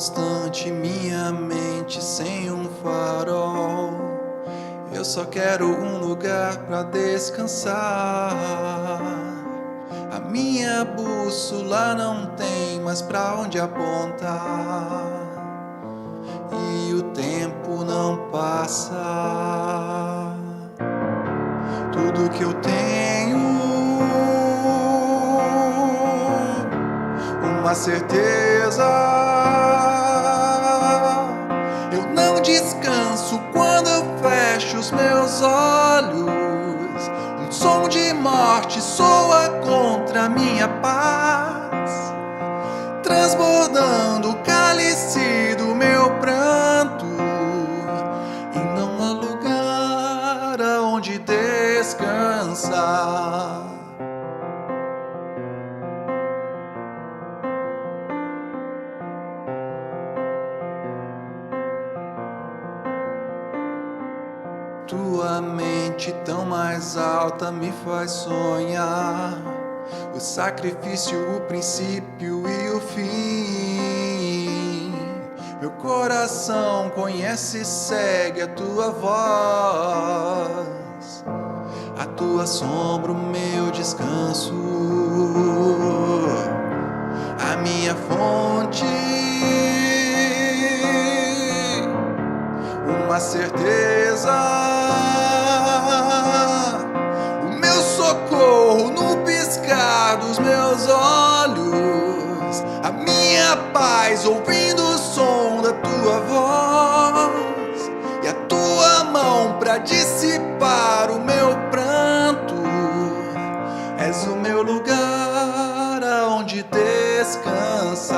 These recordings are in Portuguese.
constante minha mente sem um farol. Eu só quero um lugar pra descansar. A minha bússola não tem mais pra onde apontar, e o tempo não passa. Tudo que eu tenho, uma certeza: eu não descanso quando eu fecho os meus olhos. Um som de morte soa contra minha paz, transbordando o cálice do meu pranto, e não há lugar aonde descansar. Tua mente tão mais alta me faz sonhar o sacrifício, o princípio e o fim. Meu coração conhece e segue a tua voz, a tua sombra o meu descanso, a minha fonte, uma certeza: o meu socorro no piscar dos meus olhos, a minha paz ouvindo o som da tua voz, e a tua mão pra dissipar o meu pranto. És o meu lugar aonde descansar,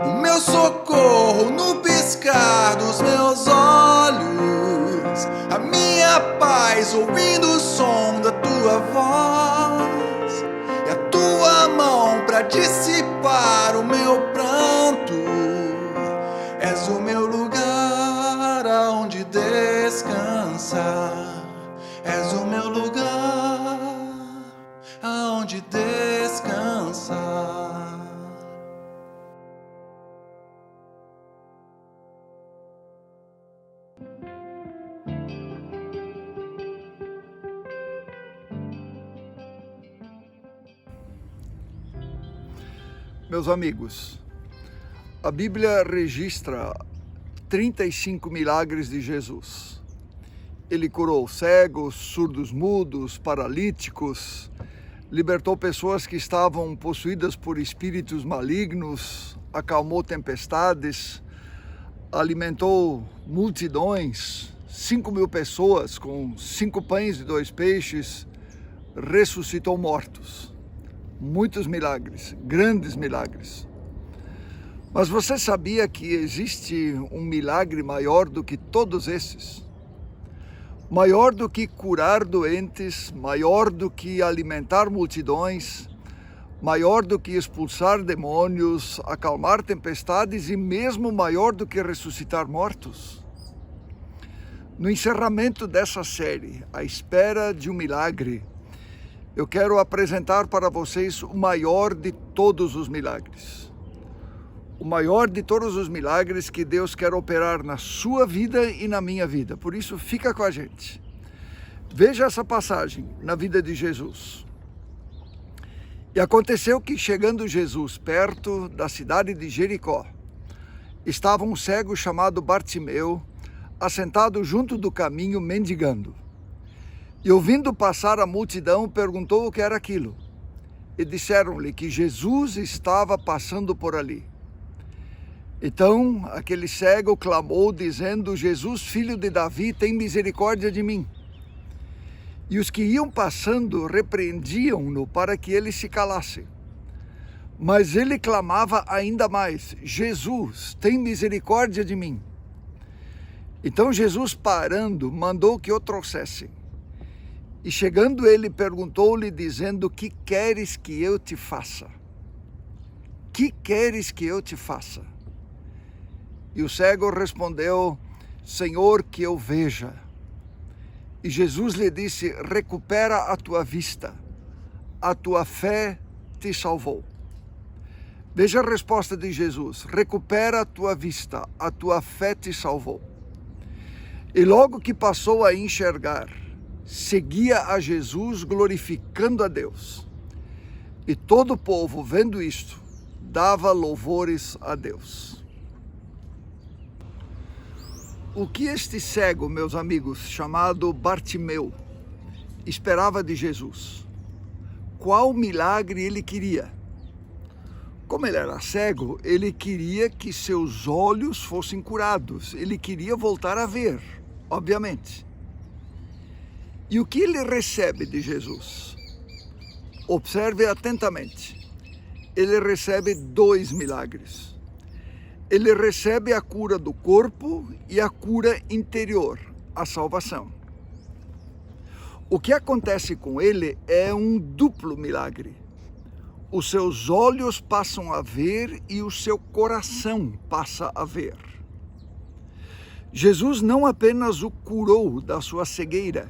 o meu socorro no piscar dos meus olhos, a minha paz ouvindo o som da tua voz, e a tua mão pra dissipar o meu pranto. És o meu lugar aonde descansar, és o meu lugar aonde descansar. Meus amigos, a Bíblia registra 35 milagres de Jesus. Ele curou cegos, surdos mudos, paralíticos, libertou pessoas que estavam possuídas por espíritos malignos, acalmou tempestades, alimentou multidões, 5.000 pessoas com 5 pães e 2 peixes, ressuscitou mortos. Muitos milagres, grandes milagres. Mas você sabia que existe um milagre maior do que todos esses? Maior do que curar doentes, maior do que alimentar multidões, maior do que expulsar demônios, acalmar tempestades e mesmo maior do que ressuscitar mortos? No encerramento dessa série, À Espera de um Milagre, eu quero apresentar para vocês o maior de todos os milagres. O maior de todos os milagres que Deus quer operar na sua vida e na minha vida. Por isso, fica com a gente. Veja essa passagem na vida de Jesus. E aconteceu que, chegando Jesus perto da cidade de Jericó, estava um cego chamado Bartimeu, assentado junto do caminho, mendigando. E ouvindo passar a multidão, perguntou o que era aquilo. E disseram-lhe que Jesus estava passando por ali. Então aquele cego clamou, dizendo: Jesus, filho de Davi, tem misericórdia de mim. E os que iam passando repreendiam-no para que ele se calasse. Mas ele clamava ainda mais: Jesus, tem misericórdia de mim. Então Jesus, parando, mandou que o trouxessem. E chegando ele, perguntou-lhe, dizendo: que queres que eu te faça? Que queres que eu te faça? E o cego respondeu: Senhor, que eu veja. E Jesus lhe disse: recupera a tua vista, a tua fé te salvou. Veja a resposta de Jesus: recupera a tua vista, a tua fé te salvou. E logo que passou a enxergar, seguia a Jesus glorificando a Deus. E todo o povo, vendo isto, dava louvores a Deus. O que este cego, meus amigos, chamado Bartimeu, esperava de Jesus? Qual milagre ele queria? Como ele era cego, ele queria que seus olhos fossem curados. Ele queria voltar a ver, obviamente. E o que ele recebe de Jesus? Observe atentamente. Ele recebe 2 milagres. Ele recebe a cura do corpo e a cura interior, a salvação. O que acontece com ele é um duplo milagre. Os seus olhos passam a ver e o seu coração passa a ver. Jesus não apenas o curou da sua cegueira,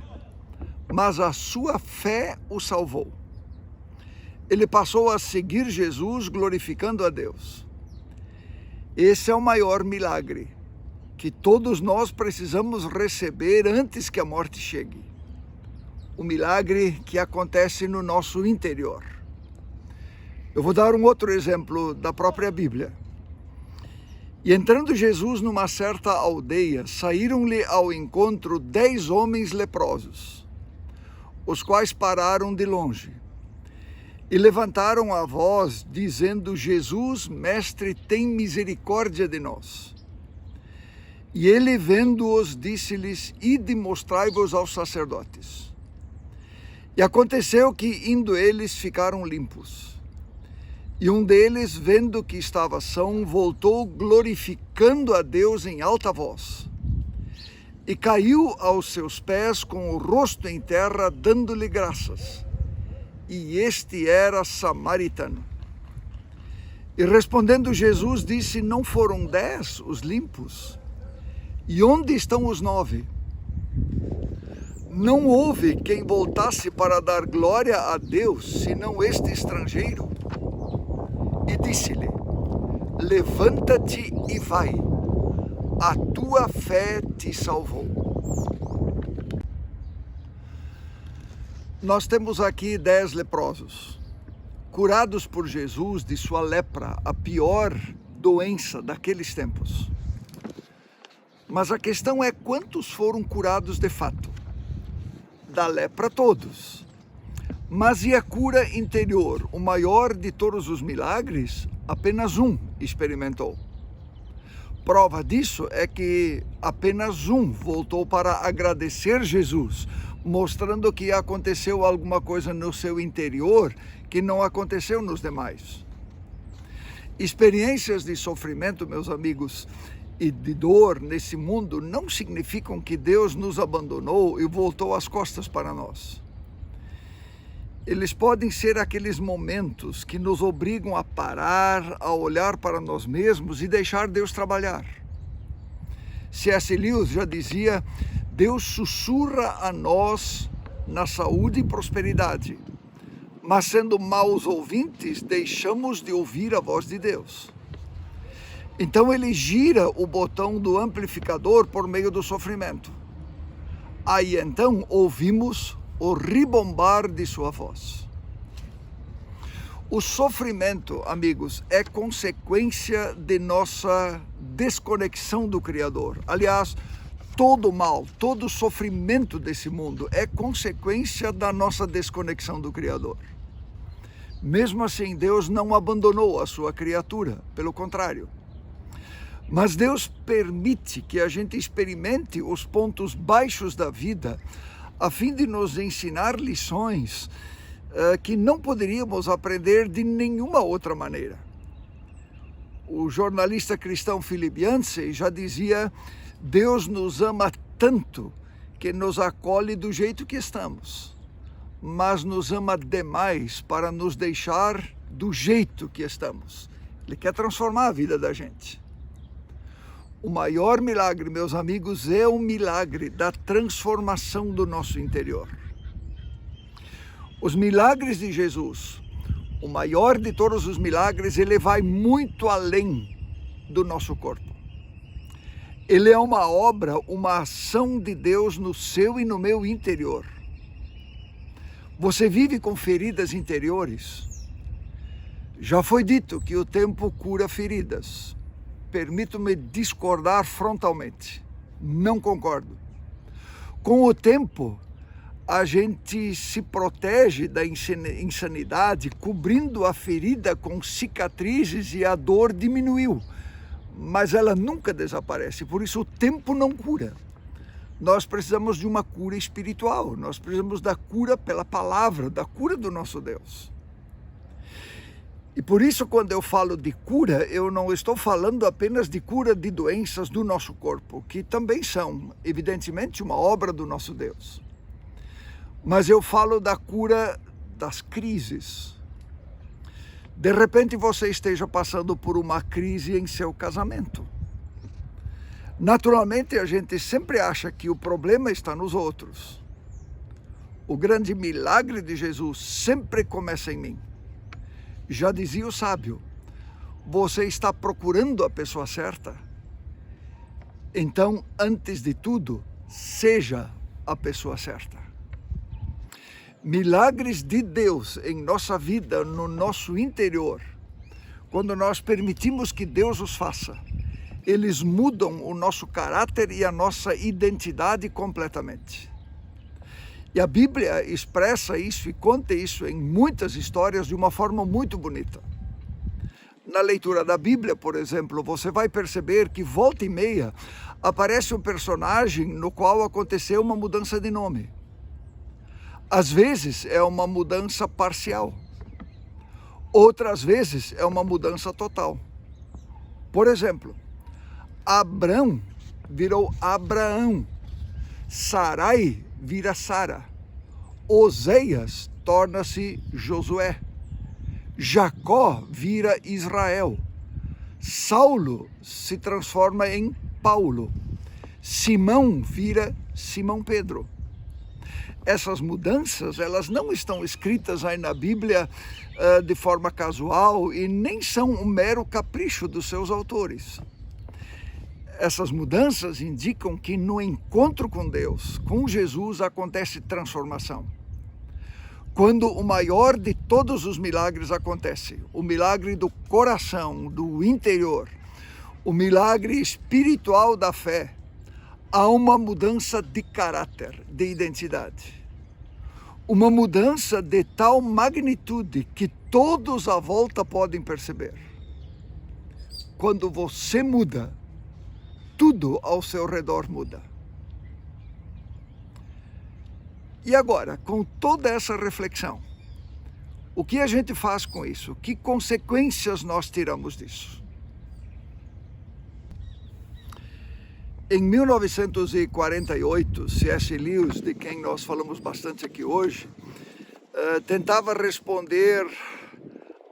mas a sua fé o salvou. Ele passou a seguir Jesus glorificando a Deus. Esse é o maior milagre que todos nós precisamos receber antes que a morte chegue. O milagre que acontece no nosso interior. Eu vou dar um outro exemplo da própria Bíblia. E entrando Jesus numa certa aldeia, saíram-lhe ao encontro 10 homens leprosos, os quais pararam de longe e levantaram a voz, dizendo: Jesus, mestre, tem misericórdia de nós. E ele, vendo-os, disse-lhes: ide mostrai-vos aos sacerdotes. E aconteceu que, indo eles, ficaram limpos. E um deles, vendo que estava são, voltou glorificando a Deus em alta voz. E caiu aos seus pés com o rosto em terra, dando-lhe graças. E este era samaritano. E respondendo Jesus, disse: não foram 10 os limpos? E onde estão os 9? Não houve quem voltasse para dar glória a Deus, senão este estrangeiro. E disse-lhe: levanta-te e vai, a tua fé te salvou. Nós temos aqui 10 leprosos, curados por Jesus de sua lepra, a pior doença daqueles tempos. Mas a questão é: quantos foram curados de fato? Da lepra todos. Mas e a cura interior? O maior de todos os milagres, apenas um experimentou. Prova disso é que apenas um voltou para agradecer Jesus, mostrando que aconteceu alguma coisa no seu interior que não aconteceu nos demais. Experiências de sofrimento, meus amigos, e de dor nesse mundo não significam que Deus nos abandonou e voltou as costas para nós. Eles podem ser aqueles momentos que nos obrigam a parar, a olhar para nós mesmos e deixar Deus trabalhar. C.S. Lewis já dizia: Deus sussurra a nós na saúde e prosperidade, mas sendo maus ouvintes, deixamos de ouvir a voz de Deus. Então ele gira o botão do amplificador por meio do sofrimento. Aí então ouvimos o ribombar de sua voz. O sofrimento, amigos, é consequência de nossa desconexão do Criador. Aliás, todo mal, todo sofrimento desse mundo é consequência da nossa desconexão do Criador. Mesmo assim, Deus não abandonou a sua criatura, pelo contrário. Mas Deus permite que a gente experimente os pontos baixos da vida, a fim de nos ensinar lições que não poderíamos aprender de nenhuma outra maneira. O jornalista cristão Philip Yancey já dizia: Deus nos ama tanto que nos acolhe do jeito que estamos, mas nos ama demais para nos deixar do jeito que estamos. Ele quer transformar a vida da gente. O maior milagre, meus amigos, é o milagre da transformação do nosso interior. Os milagres de Jesus, o maior de todos os milagres, ele vai muito além do nosso corpo. Ele é uma obra, uma ação de Deus no seu e no meu interior. Você vive com feridas interiores? Já foi dito que o tempo cura feridas. Permito-me discordar frontalmente. Não concordo. Com o tempo, a gente se protege da insanidade, cobrindo a ferida com cicatrizes e a dor diminuiu. Mas ela nunca desaparece, por isso o tempo não cura. Nós precisamos de uma cura espiritual, nós precisamos da cura pela palavra, da cura do nosso Deus. E por isso, quando eu falo de cura, eu não estou falando apenas de cura de doenças do nosso corpo, que também são, evidentemente, uma obra do nosso Deus. Mas eu falo da cura das crises. De repente você esteja passando por uma crise em seu casamento. Naturalmente, a gente sempre acha que o problema está nos outros. O grande milagre de Jesus sempre começa em mim. Já dizia o sábio, você está procurando a pessoa certa? Então, antes de tudo, seja a pessoa certa. Milagres de Deus em nossa vida, no nosso interior, quando nós permitimos que Deus os faça, eles mudam o nosso caráter e a nossa identidade completamente. E a Bíblia expressa isso e conta isso em muitas histórias de uma forma muito bonita. Na leitura da Bíblia, por exemplo, você vai perceber que volta e meia aparece um personagem no qual aconteceu uma mudança de nome. Às vezes é uma mudança parcial, outras vezes é uma mudança total. Por exemplo, Abrão virou Abraão, Sarai vira Sara, Oséias torna-se Josué, Jacó vira Israel, Saulo se transforma em Paulo, Simão vira Simão Pedro. Essas mudanças, elas não estão escritas aí na Bíblia de forma casual e nem são um mero capricho dos seus autores. Essas mudanças indicam que no encontro com Deus, com Jesus, acontece transformação. Quando o maior de todos os milagres acontece, o milagre do coração, do interior, o milagre espiritual da fé, há uma mudança de caráter, de identidade. Uma mudança de tal magnitude que todos à volta podem perceber. Quando você muda, tudo ao seu redor muda. E agora, com toda essa reflexão, o que a gente faz com isso? Que consequências nós tiramos disso? Em 1948, C.S. Lewis, de quem nós falamos bastante aqui hoje, tentava responder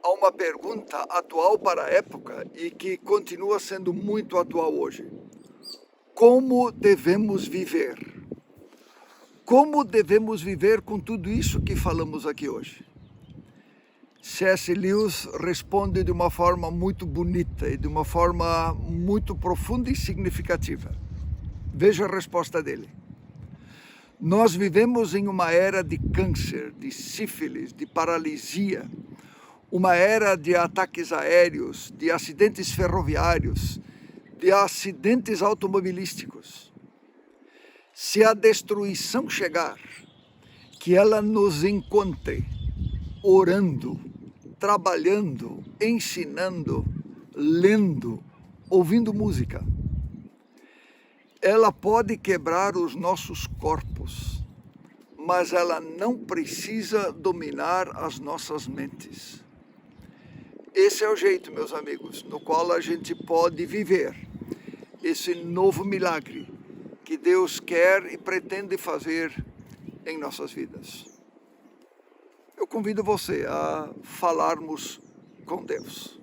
a uma pergunta atual para a época e que continua sendo muito atual hoje. Como devemos viver? Como devemos viver com tudo isso que falamos aqui hoje? C.S. Lewis responde de uma forma muito bonita e de uma forma muito profunda e significativa. Veja a resposta dele. Nós vivemos em uma era de câncer, de sífilis, de paralisia, uma era de ataques aéreos, de acidentes ferroviários, de acidentes automobilísticos. Se a destruição chegar, que ela nos encontre orando, trabalhando, ensinando, lendo, ouvindo música. Ela pode quebrar os nossos corpos, mas ela não precisa dominar as nossas mentes. Esse é o jeito, meus amigos, no qual a gente pode viver esse novo milagre que Deus quer e pretende fazer em nossas vidas. Eu convido você a falarmos com Deus.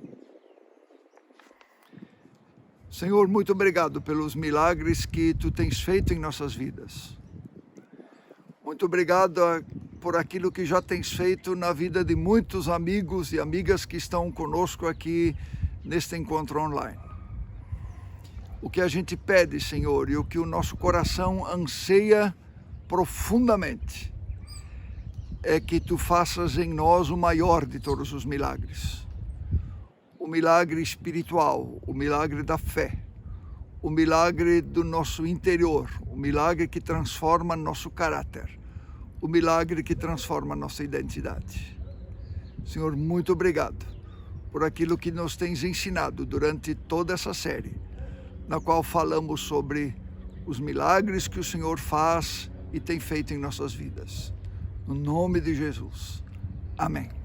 Senhor, muito obrigado pelos milagres que Tu tens feito em nossas vidas. Muito obrigado por aquilo que já tens feito na vida de muitos amigos e amigas que estão conosco aqui neste encontro online. O que a gente pede, Senhor, e o que o nosso coração anseia profundamente, é que Tu faças em nós o maior de todos os milagres. O milagre espiritual, o milagre da fé, o milagre do nosso interior, o milagre que transforma nosso caráter, o milagre que transforma nossa identidade. Senhor, muito obrigado por aquilo que nos tens ensinado durante toda essa série, na qual falamos sobre os milagres que o Senhor faz e tem feito em nossas vidas. No nome de Jesus. Amém.